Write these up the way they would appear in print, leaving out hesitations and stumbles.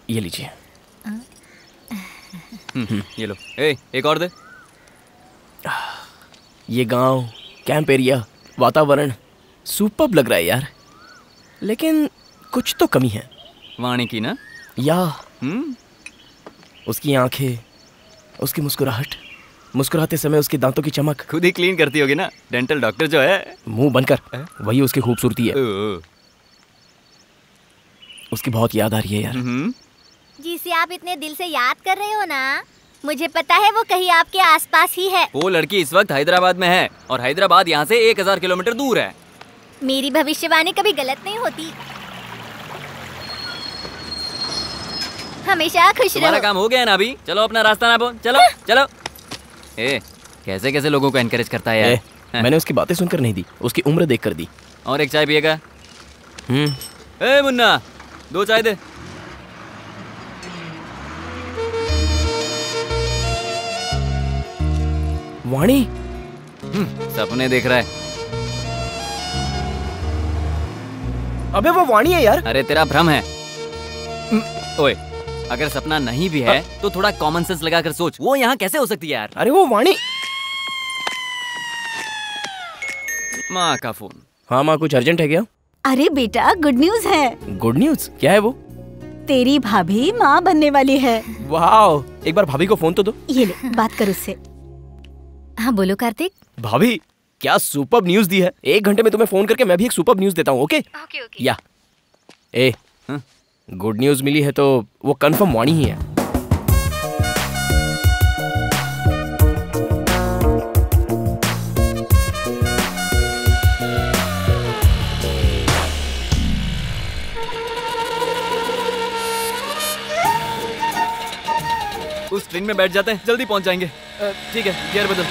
ये लीजिए। ये लो। एक और दे। ये गांव, कैंप एरिया, वातावरण सुपर्ब लग रहा है यार, लेकिन कुछ तो कमी है। वाणी की ना? या उसकी आंखें, उसकी मुस्कुराहट, मुस्कुराते समय उसके दांतों की चमक। खुद ही क्लीन करती होगी ना, डेंटल डॉक्टर जो है। मुंह बंद कर, वही उसकी खूबसूरती है। उसकी बहुत याद आ रही है यार। जिसे आप इतने दिल से याद कर रहे हो ना, मुझे पता है वो कहीं आपके आसपास ही है। वो लड़की इस वक्त हैदराबाद में है और हैदराबाद यहाँ से 1000 किलोमीटर दूर है। मेरी भविष्यवाणी कभी गलत नहीं होती। हमेशा खुश रहो। तुम्हारा काम हो गया ना अभी? चलो अपना रास्ता नापो। चलो चलो। कैसे कैसे लोगों को एनकरेज करता है यार। मैंने उसकी बातें सुनकर नहीं दी, उसकी उम्र देखकर दी। और एक चाय पिएगा? मुन्ना, 2 चाय दे। वाणी सपने देख रहा है। अबे वो वाणी है यार। अरे तेरा भ्रम है। ओए, अगर सपना नहीं भी है तो थोड़ा कॉमन सेंस लगाकर सोच, वो यहाँ कैसे हो सकती है यार? अरे वो वाणी। माँ का फोन। हाँ माँ, कुछ अर्जेंट है क्या? अरे बेटा, गुड न्यूज है। Good news? क्या है वो? तेरी भाभी माँ बनने वाली है। वाह, एक बार भाभी को फोन तो दो। ये ले, बात कर उससे। हाँ बोलो कार्तिक। भाभी, क्या सुपर्ब न्यूज दी है। 1 घंटे में तुम्हें फोन करके मैं भी एक सुपर्ब न्यूज देता हूँ। Okay okay. या गुड न्यूज मिली है तो वो कंफर्म वाणी ही है। उस ट्रेन में बैठ जाते हैं, जल्दी पहुंच जाएंगे। ठीक है, गियर बदल।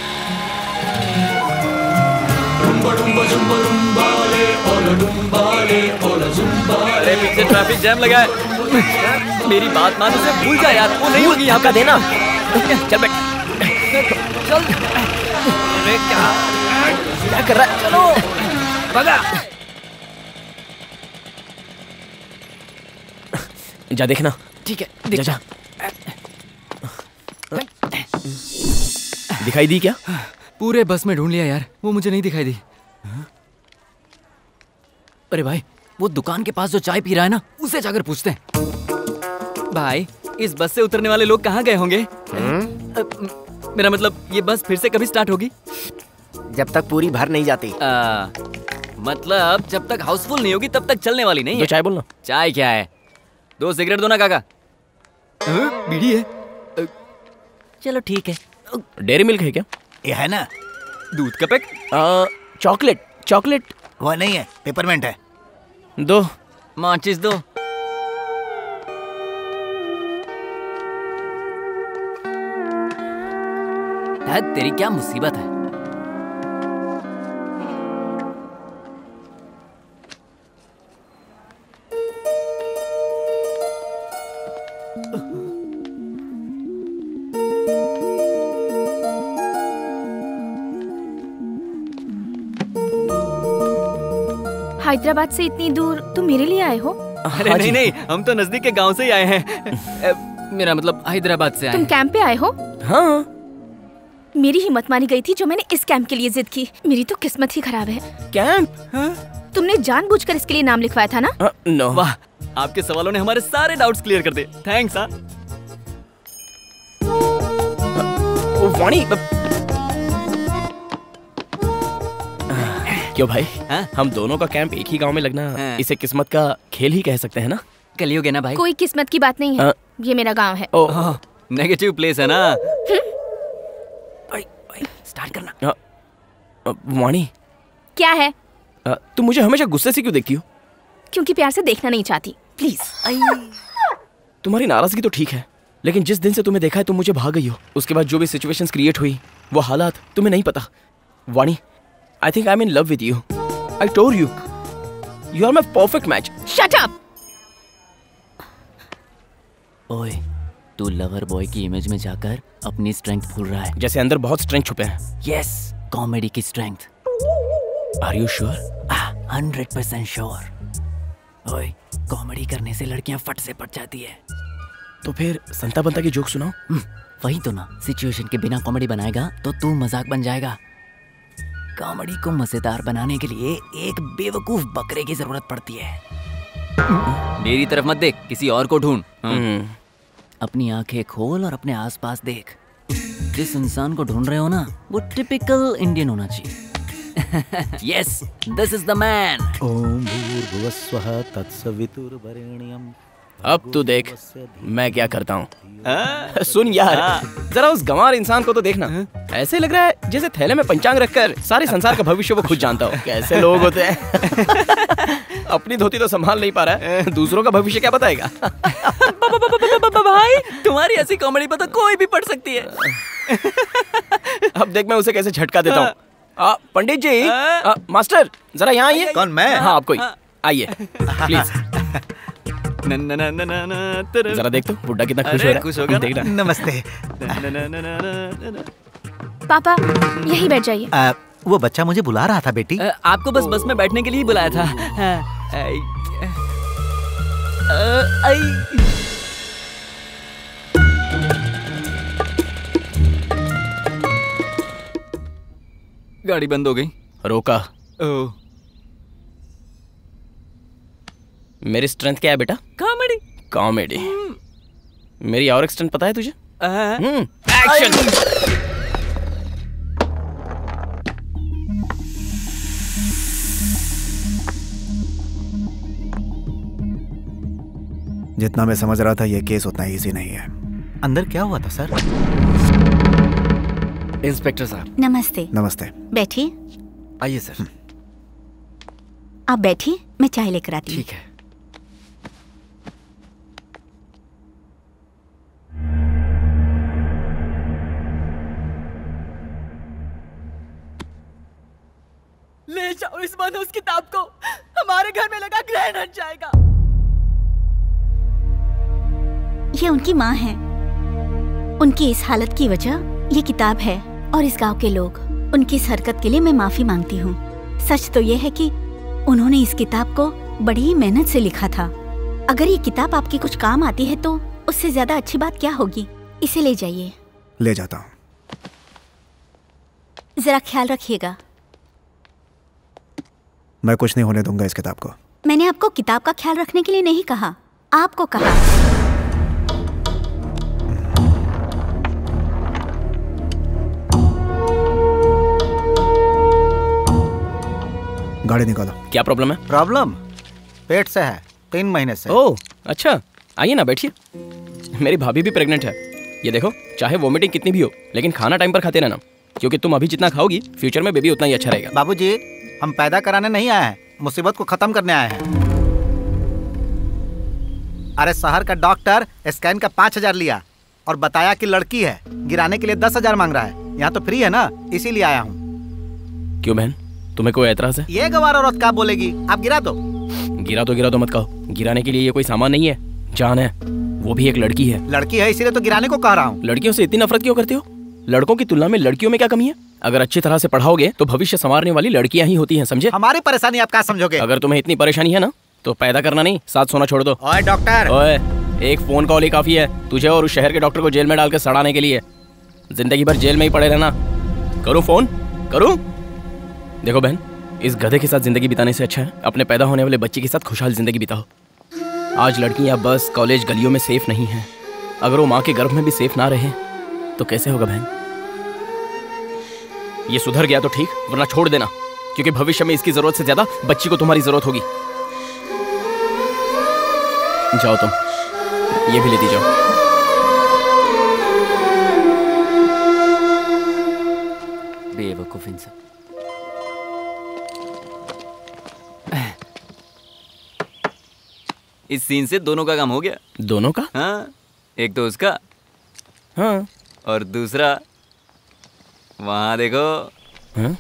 अरे पीछे ट्रैफिक जैम लगा है। मेरी बात मान, उसे भूल जा यार, वो नहीं होगी यहाँ का। देना। चल बैठ। चल। अरे क्या कर रहा है? चलो भगा। जा देखना। ठीक है, जा जा। दिखाई दी क्या? पूरे बस में ढूंढ लिया यार, वो मुझे नहीं दिखाई दी। अरे भाई, वो दुकान के पास जो चाय पी रहा है ना, उसे जाकर पूछते हैं। भाई, इस बस से उतरने वाले लोग कहाँ गए होंगे? मेरा मतलब, ये बस फिर से कभी स्टार्ट होगी? जब तक पूरी भर नहीं जाती। मतलब जब तक हाउसफुल नहीं होगी तब तक चलने वाली नहीं है। तो चाय बोलना। चाय क्या है? 2 सिगरेट दो ना काका। बीड़ी है। चलो ठीक है। डेयरी मिल्क है क्या? ये है ना, दूध का पैक। चॉकलेट वो नहीं है, पेपरमेंट है। दो। माचिस दो। तेरी क्या मुसीबत है? हैदराबाद से इतनी दूर तुम मेरे लिए आए हो? अरे नहीं, हम तो नजदीक के गांव से ही आए हैं। मेरा मतलब हैदराबाद से आए। तुम कैंप पे आए हो? हाँ। मेरी हिम्मत मानी गई थी जो मैंने इस कैंप के लिए जिद की। मेरी तो किस्मत ही खराब है। कैंप? तुमने जानबूझकर इसके लिए नाम लिखवाया था ना? नो। वाह, आपके सवालों ने हमारे सारे डाउट्स क्लियर कर दिए। थैंक्स। वाणी, क्यों भाई? हम दोनों का कैंप एक ही गांव में लगना, इसे किस्मत का खेल ही कह सकते हैं ना? कलियुग है ना भाई। कोई किस्मत की बात नहीं है। ये मेरा गांव है। नेगेटिव प्लेस है ना। स्टार्ट करना। वाणी, क्या है? तुम मुझे हमेशा गुस्से से क्यों देखती हो? क्योंकि प्यार से देखना नहीं चाहती। प्लीज। तुम्हारी नाराजगी तो ठीक है, लेकिन जिस दिन से तुम्हें देखा है तुम मुझे भाग गई हो। उसके बाद जो भी सिचुएशंस क्रिएट हुई, वो हालात तुम्हें नहीं पता। वाणी, I think I'm in love with you. I told you. You are my perfect match. Shut up! ओए, तू लवर बॉय की इमेज में जाकर अपनी स्ट्रेंथ भूल रहा है। जैसे अंदर बहुत स्ट्रेंथ छुपे हैं। Yes, कॉमेडी की strength. Are you sure? 100% sure. ओए, कॉमेडी करने से लड़कियां फट से पट जाती है। तो फिर संता बनता की जोक सुनाओ। वही तो ना, सिचुएशन के बिना कॉमेडी बनाएगा तो तू मजाक बन जाएगा। कॉमेडी को मजेदार बनाने के लिए एक बेवकूफ बकरे की जरूरत पड़ती है। मेरी तरफ मत देख, किसी और को ढूंढ। अपनी आंखें खोल और अपने आसपास देख। जिस इंसान को ढूंढ रहे हो ना, वो टिपिकल इंडियन होना चाहिए। Yes, this is the man. ओम भूर्भुवस्वः तत्सवितुर्वरेण्यम्। अब तू देख मैं क्या करता हूँ। सुन यार, जरा उस गंवार इंसान को तो देखना। ऐसे लग रहा है जैसे थैले में पंचांग रखकर सारे संसार का भविष्य वो खुद जानता हो। कैसे लोग होते हैं। अपनी धोती तो संभाल नहीं पा रहा है, दूसरों का भविष्य क्या बताएगा। भाई, तुम्हारी ऐसी कॉमेडी पर तो कोई भी पढ़ सकती है। अब देख मैं उसे कैसे झटका देता हूँ। पंडित जी, मास्टर जरा यहाँ आइए। कौन, मैं? हाँ आपको ही। आइए प्लीज। जरा देख तो बुड्ढा कितना खुश हो रहा है। खुश होगा ना? देखना। नमस्ते। पापा यहीं बैठ जाइए। वो बच्चा मुझे बुला रहा था बेटी। आपको बस में बैठने के लिए ही बुलाया था। गाड़ी बंद हो गई। रोका। ओह, मेरी स्ट्रेंथ क्या है बेटा? कॉमेडी। कॉमेडी। मेरी और एक स्ट्रेंथ पता है तुझे? एक्शन। जितना मैं समझ रहा था ये केस उतना इजी नहीं है। अंदर क्या हुआ था सर? इंस्पेक्टर साहब नमस्ते। नमस्ते। बैठिए। आइए सर। आप बैठिए, मैं चाय लेकर आती हूँ। ठीक है। ले जाओ इस मनहूस किताब को, हमारे घर में लगा ग्रहण हट जाएगा। ये उनकी माँ है। उनकी इस हालत की वजह ये किताब है और इस गांव के लोग। उनकी इस हरकत के लिए मैं माफी मांगती हूँ। सच तो ये है कि उन्होंने इस किताब को बड़ी ही मेहनत से लिखा था। अगर ये किताब आपके कुछ काम आती है तो उससे ज्यादा अच्छी बात क्या होगी। इसे ले जाइए। ले जाता हूँ। जरा ख्याल रखिएगा। मैं कुछ नहीं होने दूंगा इस किताब को। मैंने आपको किताब का ख्याल रखने के लिए नहीं कहा, आपको कहा। गाड़ी निकालो। क्या प्रॉब्लम है? प्रॉब्लम पेट से है, 3 महीने से। ओह अच्छा, आइए ना बैठिए। मेरी भाभी भी प्रेग्नेंट है। ये देखो, चाहे वोमिटिंग कितनी भी हो लेकिन खाना टाइम पर खाते रहना, क्योंकि तुम अभी जितना खाओगी फ्यूचर में बेबी उतना ही अच्छा रहेगा। बाबूजी, हम पैदा कराने नहीं आए हैं, मुसीबत को खत्म करने आए हैं। अरे शहर का डॉक्टर स्कैन का 5,000 लिया और बताया कि लड़की है। गिराने के लिए 10,000 मांग रहा है। यहाँ तो फ्री है ना, इसीलिए आया हूँ। क्यों बहन, तुम्हें कोई एतराज है? ये गवार औरत क्या बोलेगी? आप गिरा दो। गिरा तो मत कहो। गिराने के लिए ये कोई सामान नहीं है, जान है। वो भी एक लड़की है। लड़की है इसीलिए तो गिराने को कह रहा हूँ। लड़कियों से इतनी नफरत क्यों करते हो? लड़कों की तुलना में लड़कियों में क्या कमी है? अगर अच्छी तरह से पढ़ाओगे तो भविष्य संवारने वाली लड़कियां ही होती हैं, समझे? हमारी परेशानी आप क्या समझोगे? अगर तुम्हें इतनी परेशानी है ना तो पैदा करना नहीं, साथ सोना छोड़ दो। ओए डॉक्टर। ओए, एक फोन कॉल ही काफी है तुझे और उस शहर के डॉक्टर को जेल में डालकर सड़ाने के लिए। जिंदगी भर जेल में ही पड़े रहना। करूं फोन? करूं? देखो बहन, इस गधे के साथ जिंदगी बिताने से अच्छा है अपने पैदा होने वाले बच्चे के साथ खुशहाल जिंदगी बिताओ। आज लड़कियां बस कॉलेज गलियों में सेफ नहीं हैं। अगर वो माँ के गर्भ में भी सेफ ना रहे तो कैसे होगा बहन? ये सुधर गया तो ठीक, वरना छोड़ देना, क्योंकि भविष्य में इसकी जरूरत से ज्यादा बच्ची को तुम्हारी जरूरत होगी। जाओ तुम, ये भी लेती जाओ। बेवकूफ इंसान। इस सीन से दोनों का काम हो गया। दोनों का? हाँ, एक तो उसका, हाँ, और दूसरा वहां देखो। हाँ?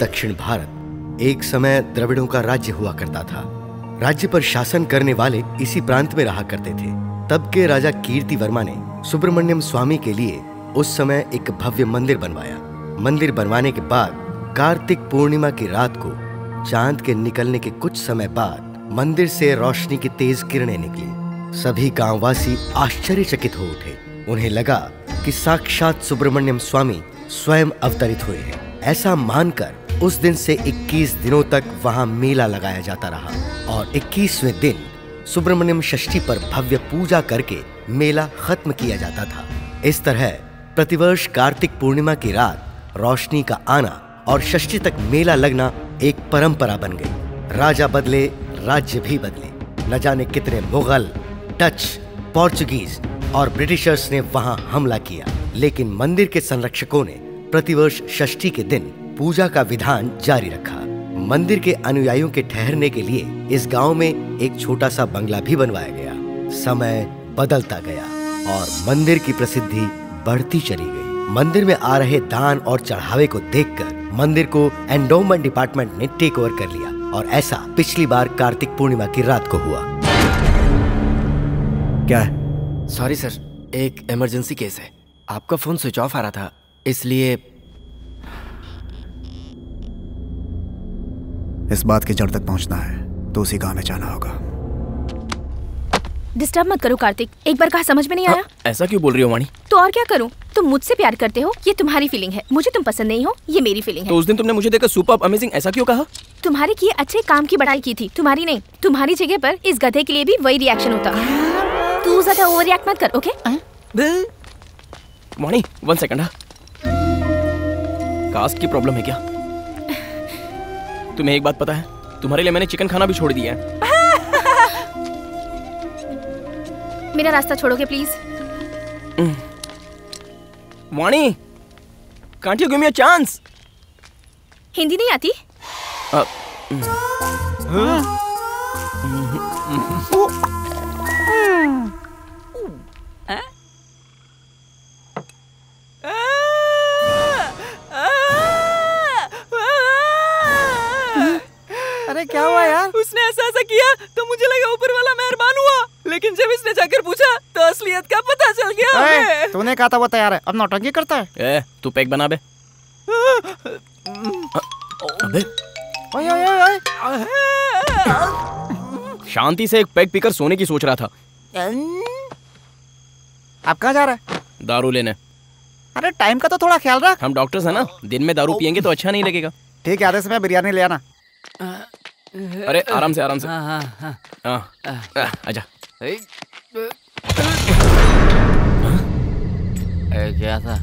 दक्षिण भारत एक समय द्रविड़ों का राज्य हुआ करता था। राज्य पर शासन करने वाले इसी प्रांत में रहा करते थे। तब के राजा कीर्ति वर्मा ने सुब्रमण्यम स्वामी के लिए उस समय एक भव्य मंदिर बनवाया। मंदिर बनवाने के बाद कार्तिक पूर्णिमा की रात को चांद के निकलने के कुछ समय बाद मंदिर से रोशनी की तेज किरणें निकली। सभी गांववासी आश्चर्यचकित हो उठे। उन्हें लगा कि साक्षात सुब्रमण्यम स्वामी स्वयं अवतरित हुए हैं। ऐसा मानकर उस दिन से 21 दिनों तक वहां मेला लगाया जाता रहा और 21वें दिन सुब्रमण्यम षष्ठी पर भव्य पूजा करके मेला खत्म किया जाता था। इस तरह प्रतिवर्ष कार्तिक पूर्णिमा की रात रोशनी का आना और षष्ठी तक मेला लगना एक परंपरा बन गई। राजा बदले, राज्य भी बदले। न जाने कितने मुगल, डच, पोर्चुगीज और ब्रिटिशर्स ने वहां हमला किया, लेकिन मंदिर के संरक्षकों ने प्रतिवर्ष षष्ठी के दिन पूजा का विधान जारी रखा। मंदिर के अनुयायियों के ठहरने के लिए इस गांव में एक छोटा सा बंगला भी बनवाया गया। समय बदलता गया और मंदिर की प्रसिद्धि बढ़ती चली गई। मंदिर में आ रहे दान और चढ़ावे को देखकर मंदिर को एंडोमेंट डिपार्टमेंट ने टेक ओवर कर लिया और ऐसा पिछली बार कार्तिक पूर्णिमा की रात को हुआ। क्या है? सॉरी सर, एक इमरजेंसी केस है। आपका फोन स्विच ऑफ आ रहा था, इसलिए। इस बात की जड़ तक पहुंचना है तो उसी गांव में जाना होगा। डिस्टर्ब मत करो कार्तिक, एक बार कहा समझ में नहीं आया? ऐसा क्यों बोल रही हो वाणी? तो और क्या करूं? तुम मुझसे प्यार करते हो, ये तुम्हारी फीलिंग है। मुझे तुम पसंद नहीं हो, ये मेरी फीलिंग है। तो उस दिन तुमने मुझे देखकर सुपर्ब, अमेजिंग ऐसा क्यों कहा? तुम्हारे किए अच्छे काम की बड़ाई की थी, तुम्हारी नहीं। तुम्हारी जगह पर इस गधे के लिए भी वही रिएक्शन होता। तू ज्यादा ओवर रिएक्ट मत कर, ओके? वाणी, 1 सेकंड। कास्ट की प्रॉब्लम है क्या? तुम्हें एक बात पता है, तुम्हारे लिए मैंने चिकन खाना भी छोड़ दिया है। मेरा रास्ता छोड़ोगे please? Vani, can't you give me a chance? Hindi नहीं आती? अरे क्या हुआ यार? उसने ऐसा किया तो मुझे लगा ऊपर वाला मेहरबान हुआ, लेकिन जब इसने जाकर पूछा तो असलियत का पता चल गया हमें। तूने कहा था वो तैयार है, अब नौटंकी करता है। तू पैक बना बे। अबे ओए ओए ओए, शांति से एक पैक पीकर सोने की सोच रहा था। आप कहाँ जा रहा है? दारू लेने। अरे टाइम का तो थोड़ा ख्याल रख। हम डॉक्टर्स हैं ना, दिन में दारू पियेंगे तो अच्छा नहीं लगेगा। ठीक है, आधे समय बिरयानी ले आना। अरे आराम से, आराम से। आजा। क्या था?